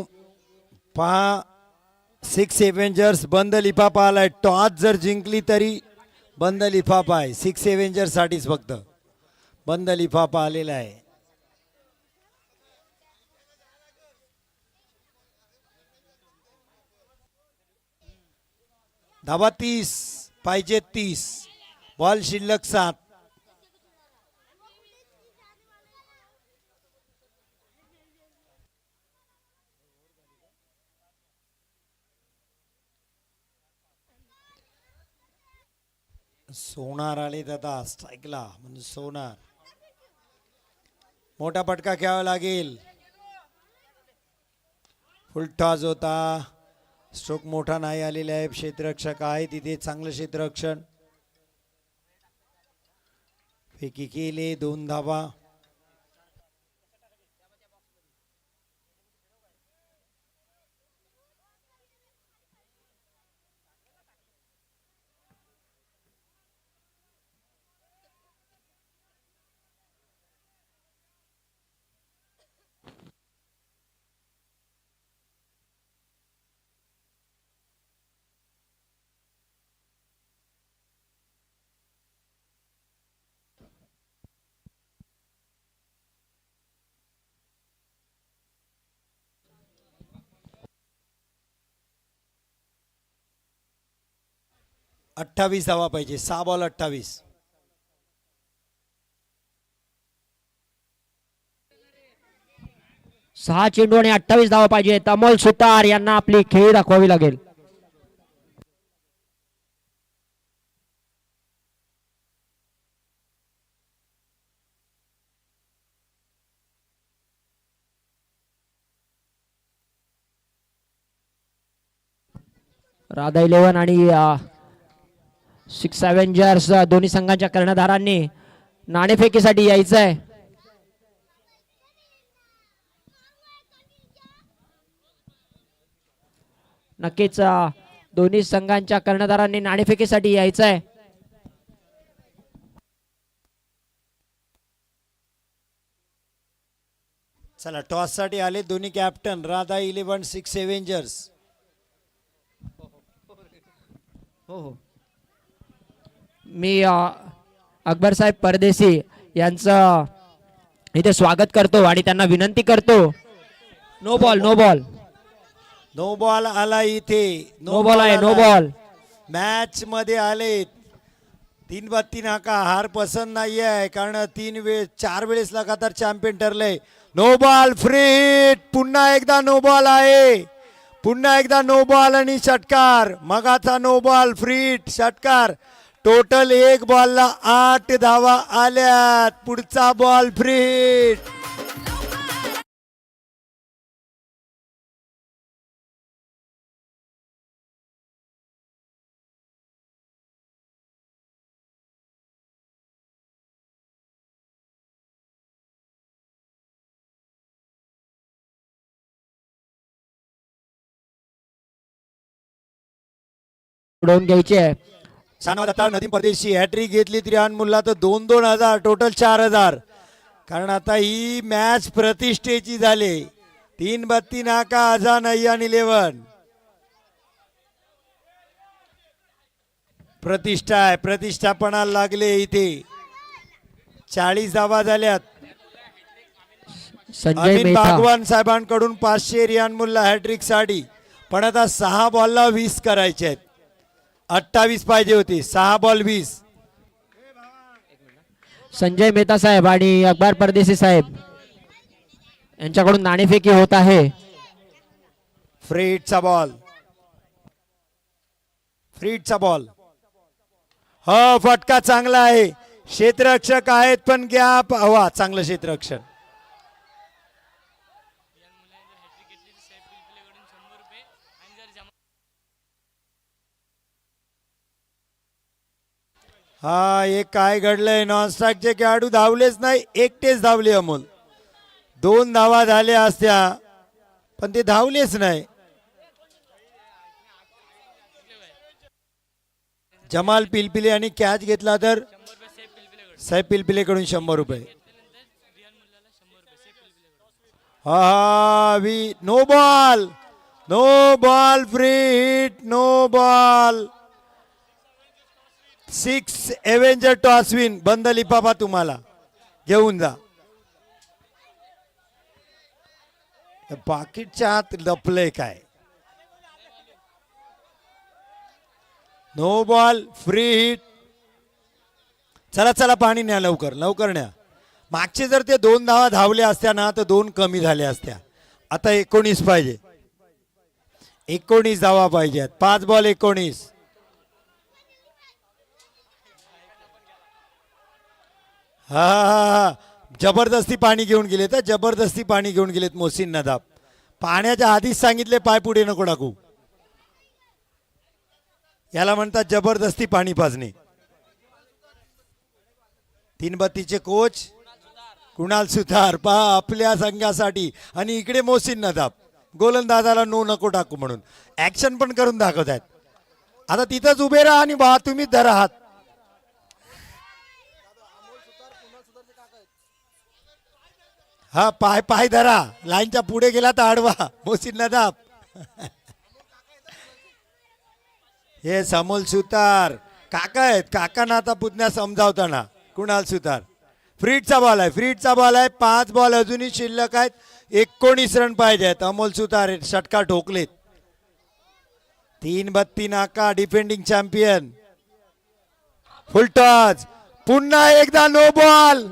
पहा, 6 एव्हेंजर्स बंद लिफाफा आलाय. टॉस जर जिंकली तरी बंद लिफाफा आहे. 6 एव्हेंजर्स साठीच फक्त बंद लिफाफा आलेला आहे. धावा 30 पाहिजे 30. बॉल शिल्लक 7. सोनार आले दादा स्ट्राईकला म्हणजे सोनार. मोठा पटका घ्यावा लागेल. फुल टॉस होता. स्ट्रोक मोठा नाही आलेला आहे. क्षेत्ररक्षक आहे तिथे चांगलं क्षेत्ररक्षण. फेकी केले 2 धावा. अठ्ठावीस धावा पाहिजे. 6 बॉल 28. सहा चेंडू आणि 28 धावा पाहिजे. अमोल सुतार यांना आपली खेळी दाखवावी लागेल. राधा 11 आणि 6 अवेंजर्स दोन्ही संघांच्या कर्णधारांनी नाणेफेकीसाठी यायचं आहे. नक्कीच दोन्ही संघांच्या कर्णधारांनी नाणेफेकीसाठी यायचं आहे. चला टॉस साठी आले दोन्ही कॅप्टन. राधा 11 6 एव्हेंजर्स. हो. मी अकबर साहेब परदेशी यांचं इथे स्वागत करतो आणि त्यांना विनंती करतो. No ball no ball no ball आला इथे. नो बॉल आहे. No ball. मॅच मध्ये आले 3-32 नाका. हार पसंत नाही आहे कारण 4 वेळेस लगातार चॅम्पियन ठरले. No ball free hit. पुन्हा एकदा नो बॉल आहे. पुन्हा एकदा नो बॉल आणि षटकार. मगाचा नो बॉल फ्री हिट षटकार. टोटल 1 बॉलला 8 धावा आल्यात. पुढचा बॉल फ्री हिट. उडवून घ्यायचे आहे. सानवाद आता नदीम परदेशी हॅट्रिक घेतली त्रिहान मुल्ला तर 2,000 टोटल 4,000. कारण आता ही मॅच प्रतिष्ठेची झाली. 3-32 नाका अझान अय्यान 11. प्रतिष्ठा आहे. प्रतिष्ठापणाला लागले इथे. 40 धावा झाल्यात. संजय अमिन मेहता बागवान साहेबांकडून 500 रियान मुल्ला हॅट्रिक साठी. पण आता 6 बॉलला 20 करायचे आहेत. 28 पाहिजे होती. 6 बॉल 20. संजय मेहता साहेब आणि अकबर परदेशी साहेब यांच्याकडून नाणेफेकी होत आहे. फ्रीटचा बॉल. फ्रीटचा बॉल. हो फटका चांगला आहे. क्षेत्ररक्षक आहेत पण गॅप हवा. चांगलं क्षेत्ररक्षण. हा एक काय घडलंय. नॉनस्ट्राईकचे खेळाडू धावलेच नाही. एकटेच धावले अमोल. 2 धावा झाल्या असत्या पण ते धावलेच नाही. जमाल पिलपिले आणि कॅच घेतला तर साहेब पिलपिलेकडून 100 रुपये. हा वी no ball, no ball, free hit, no ball. 6 avenger toss win. बंद लिपापा तुम्हाला घेऊन जा. पाकिटच्या आत लपलंय काय. No ball, free hit. चला चला पाणी न्या, लवकर लवकर न्या. मागचे जर ते 2 धावा धावले असत्या ना तर 2 कमी झाल्या असत्या. आता 19 पाहिजे, 19 धावा पाहिजेत. 5 बॉल 19. हा हा हा, जबरदस्ती पाणी घेऊन गेले तर जबरदस्ती पाणी घेऊन गेलेत मोहसिन नदाब. पाण्याच्या आधीच सांगितले पाय पुढे नको टाकू. याला म्हणतात जबरदस्ती पाणी पाजणे. 3 बत्तीचे कोच कुणाल सुतार पहा आपल्या संघासाठी. आणि इकडे मोहसिन नदाब गोलंदाजाला नो नको टाकू म्हणून ऍक्शन पण करून दाखवत आहेत. आता तिथंच उभे राहा आणि बा तुम्हीच धरा हात. हा पाय पाय धरा. लाईनच्या पुढे गेला तर आडवा. मोहसिन नदाब हे समोल सुतार काका आहेत. काकांना आता पुतण्या समजावताना कुणाल सुतार. फ्रीटचा बॉल आहे, फ्रीटचा बॉल आहे. 5 बॉल अजूनही शिल्लक आहेत. 19 रन पाहिजेत. अमोल सुतार षटकार ठोकलेत. 3 बत्ती नाका. Defending champion. फुलटॉस. पुन्हा एकदा नो बॉल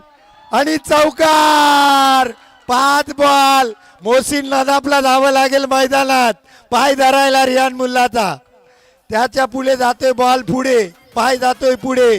आणि चौकार. 5 बॉल. मोहसिन नदाबला धावं लागेल मैदानात. पाय धरायला रियान मुल्लाचा. त्याच्या पुढे जातोय बॉल, पुढे पाय जातोय पुढे.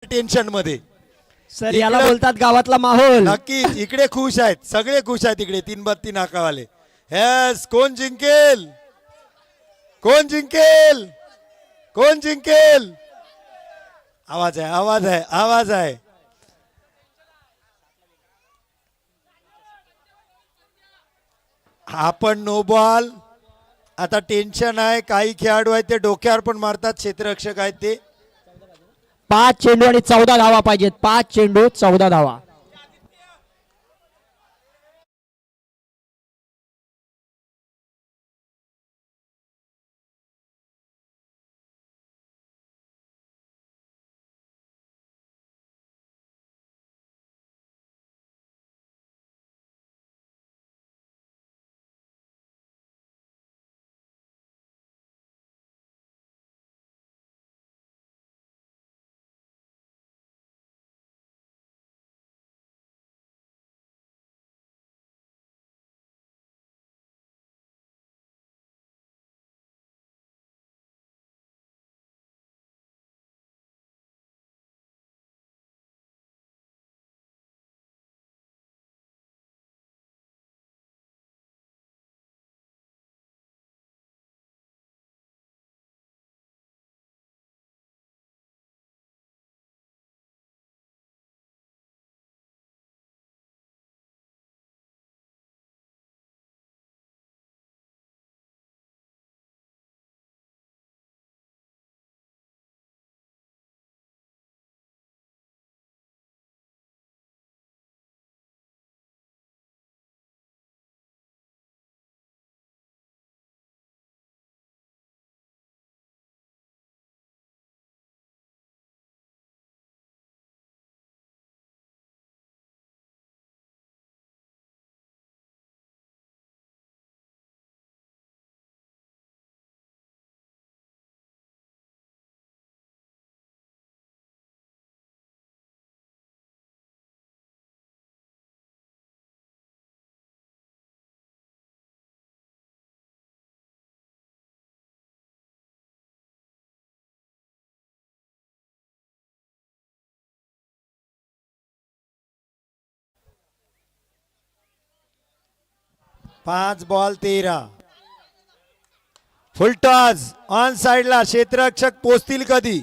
टेन्शन मध्ये सर याला बोलतात गावातला माहोल. नक्कीच इकडे खुश आहेत, सगळे खुश आहेत इकडे. 3 बत्ती नाकावाले. हेस कोण जिंकेल, कोण जिंकेल, कोण जिंकेल. आवाज आहे, आवाज आहे, आवाज आहे. आपण नो बॉल. आता टेन्शन आहे. काही खेळाडू आहेत ते डोक्यावर पण मारतात. क्षेत्ररक्षक आहेत ते. 5 चेंडू आणि 14 धावा पाहिजेत. 5 चेंडू 14 धावा. पाच बॉल 13. फुलटॉस ऑन साइडला. क्षेत्ररक्षक पोचतील कधी.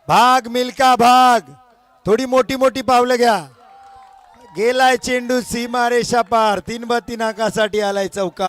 भाग मिल्का भाग, थोडी मोठी मोठी पावलं घ्या. गेलाय चेंडू सीमारेषा पार, 3-32 नाकासाठी आलाय चौका.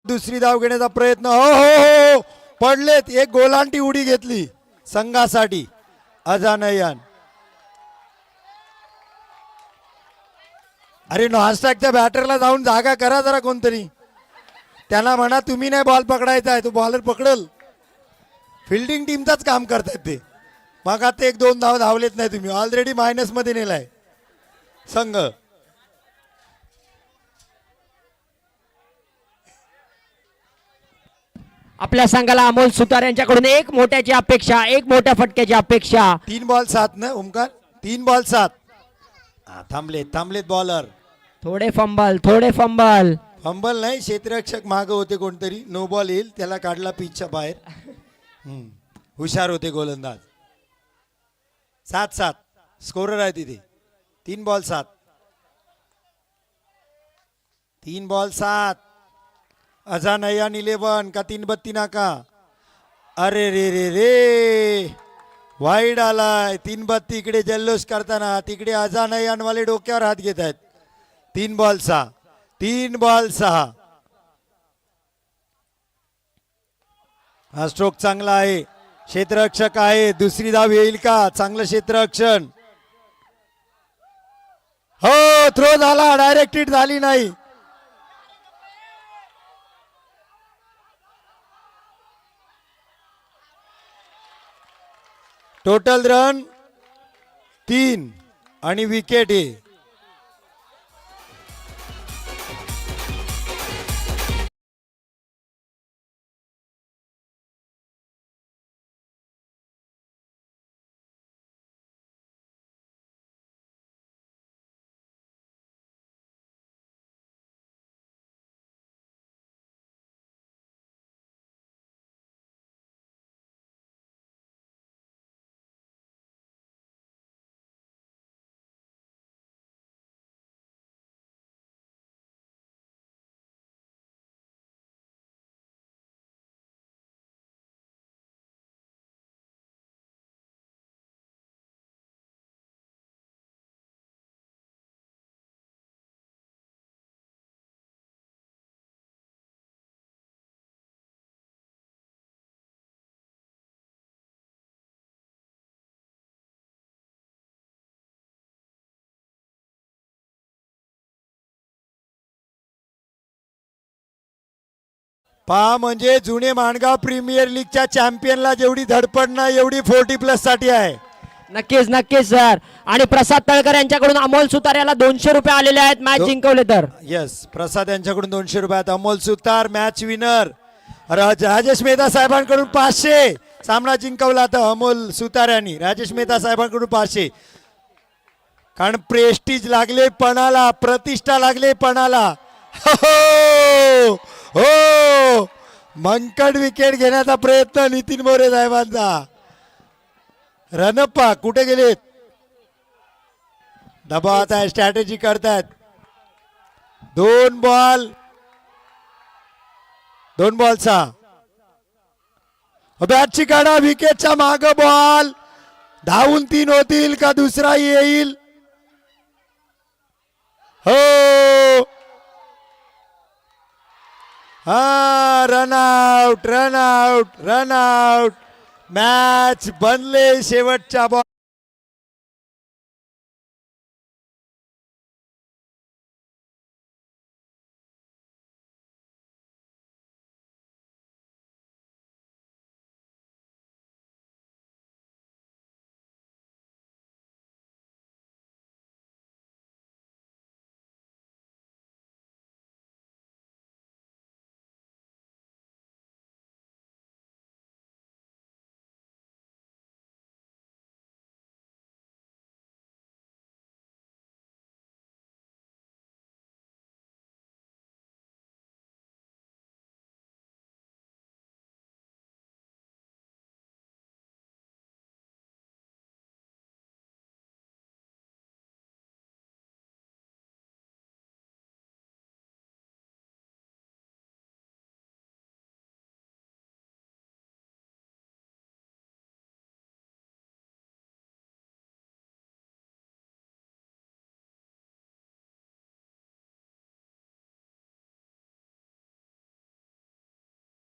दुसरी धाव घेण्याचा प्रयत्न. हो हो हो, पडलेत. एक गोलांटी उडी घेतली संघासाठी अजानयान. अरे नॉनस्टॅकच्या बॅटरला जाऊन जागा करा जरा कोणतरी. त्यांना म्हणा तुम्ही नाही बॉल पकडायचा आहे, तो बॉलर पकडल. फिल्डिंग टीमचाच काम करतायत ते. मग आता 1-2 धाव धावलेत नाही तुम्ही, ऑलरेडी मायनस मध्ये नेलाय संघ. आपल्या संघाला अमोल सुतार यांच्याकडून एक मोठ्याची अपेक्षा, एक मोठ्या फटक्याची अपेक्षा. 3 बॉल 7 ना ओमकार, 3 बॉल 7. थांबलेत बॉलर. थोडे फंबल. फंबल नाही, क्षेत्ररक्षक माग होते कोणतरी. नो बॉल येईल, त्याला काढला पिचच्या बाहेर. हुशार होते गोलंदाज. 7-7 स्कोरर आहे तिथे. 3 बॉल 7. 3 बॉल 7. अजानयान 11 का 3-32 नाका. अरे रे रे रे, वाईड आलाय. 3-32 इकडे जल्लोष करताना, तिकडे अजानयान वाले डोक्यावर हात घेत आहेत. 3 बॉल 6. 3 बॉल 6. हा स्ट्रोक चांगला आहे. क्षेत्ररक्षक आहे. दुसरी धाव येईल का? चांगलं क्षेत्ररक्षण. हो, थ्रो झाला, डायरेक्ट हिट झाली नाही. टोटल रन 3 आणि विकेट आहे. पहा, म्हणजे जुने माणगाव प्रीमियर लीगच्या चॅम्पियनला जेवढी धडपड नाही एवढी 40+ साठी आहे. नक्कीच सर. आणि प्रसाद तळकर यांच्याकडून अमोल सुतार याला 200 रुपये आलेले आहेत मॅच जिंकवले तर. यस, प्रसाद यांच्याकडून 200 रुपयात अमोल सुतार मॅच विनर. राजेश मेहता साहेबांकडून 500. सामना जिंकवला तर अमोल सुतार यांनी. राजेश मेहता साहेबांकडून 500. कारण प्रेस्टीज लागले पणाला, प्रतिष्ठा लागले पणाला. हो हो, मंकड विकेट घेण्याचा प्रयत्न नितीन मोरे साहेबांचा. रणप्पा कुठे गेलेत? दबावात आहे, स्ट्रॅटेजी करतायत. 2 बॉल 6. बॅटची काढा, विकेटच्या माग बॉल. धावून 3 होतील का दुसरा येईल? हो, हा, रन आउट. मॅच बनले शेवटच्या बॉल.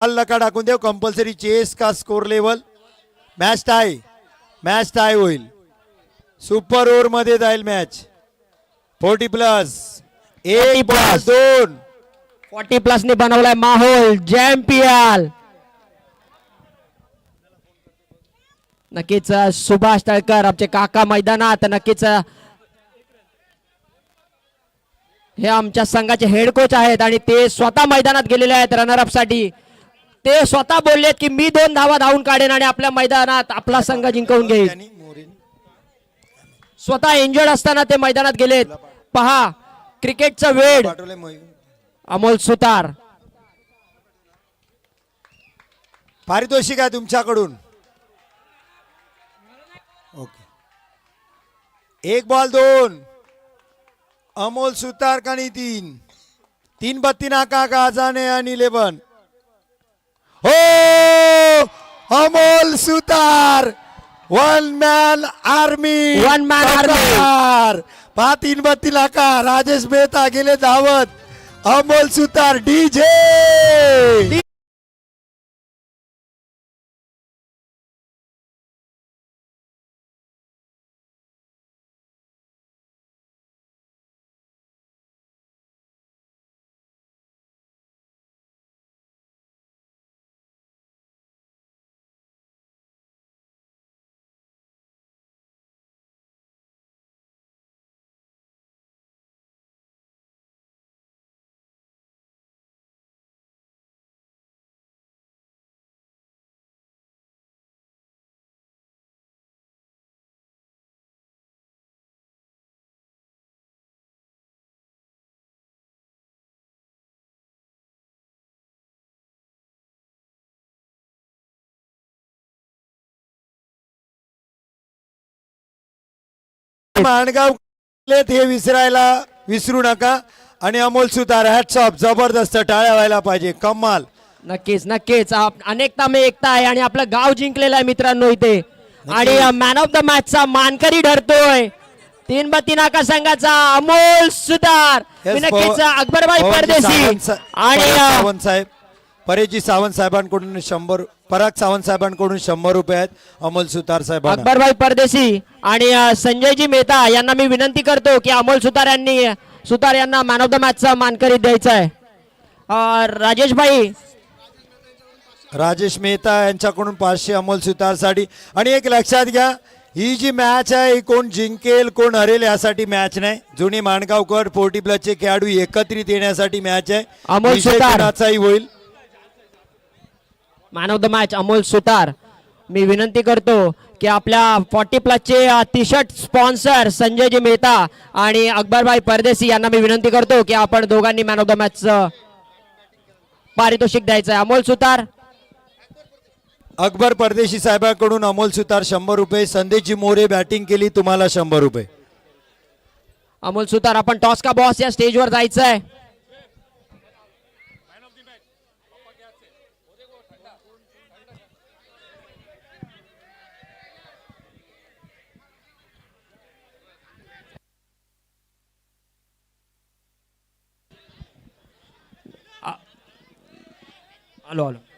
नका टाकून देऊ. कंपल्सरी चेस का स्कोर लेवल. मॅच टाय होईल. सुपर ओव्हर मध्ये जाईल मॅच. 40+. 1 बॉल 2. 40+ ने बनवलाय माहोल चॅम्पियन. नक्कीच सुभाष तळकर आमचे काका मैदानात. नक्कीच हे आमच्या संघाचे हेड कोच आहेत आणि ते स्वतः मैदानात गेलेले आहेत रनरअप साठी. ते स्वतः बोललेत की मी 2 धावा धावून काढेन आणि आपल्या मैदानात आपला संघ जिंकवून घेईल. स्वतः इंजर्ड असताना ते मैदानात गेलेत. पहा क्रिकेटचा वेळ. अमोल सुतार. पारितोषिक आहे तुमच्याकडून. ओके. 1 बॉल 2. अमोल सुतार आणि 3 बत्ती नाका का जाने आणि 11. हो, अमोल सुतार. 1 मॅन आर्मी. 1 man army. 3 बत्ती नाका. राजेश मेहता गेले धावत. अमोल सुतार डीजे. माणगाव हे विसरू नका. आणि अमोल सुतार हॅट्स ऑफ. जबरदस्त. टाळ्या व्हायला पाहिजे. कमाल. नक्कीच अनेकता में एकता आहे आणि आपलं गाव जिंकलेलं आहे मित्रांनो इथे. आणि मॅन ऑफ द मॅच चा मानकरी ठरतोय 3 बत्ती नाका संघाचा अमोल सुतार. नक्कीच अकबरभाई परदेशी आणि सावंत साहेब, परेजी सावंत साहेबांकडून 100, पराग सावंत साहेबांकडून 100 रुपये आहेत. अमोल सुतार साहेब. अकबरभाई परदेशी आणि संजयजी मेहता यांना मी विनंती करतो की अमोल सुतार यांना मॅन ऑफ द मॅच चा मानकरी द्यायचा आहे. राजेश मेहता यांच्याकडून 500 अमोल सुतार साठी. आणि एक लक्षात घ्या, ही जी मॅच आहे ही कोण जिंकेल कोण हरेल यासाठी मॅच नाही. जुनी माणगावकर 40+ चे खेळाडू एकत्रित येण्यासाठी मॅच आहे. अमोल सुतार होईल. Man of the match Amol Sutar. मी विनंती करतो की आपल्या 40+ चे T shirt sponsor Sanjayji Mehta आणि अकबरभाई परदेशी यांना मी विनंती करतो की आपण दोघांनी मॅन ऑफ द मॅच पारितोषिक द्यायचं आहे. अमोल सुतार. अकबर परदेशी साहेबांकडून अमोल सुतार 100 रुपये. संदेशजी मोरे बॅटिंग केली, तुम्हाला 100 रुपये. अमोल सुतार आपण टॉस का बॉस या स्टेजवर जायचं आहे. आलो आलो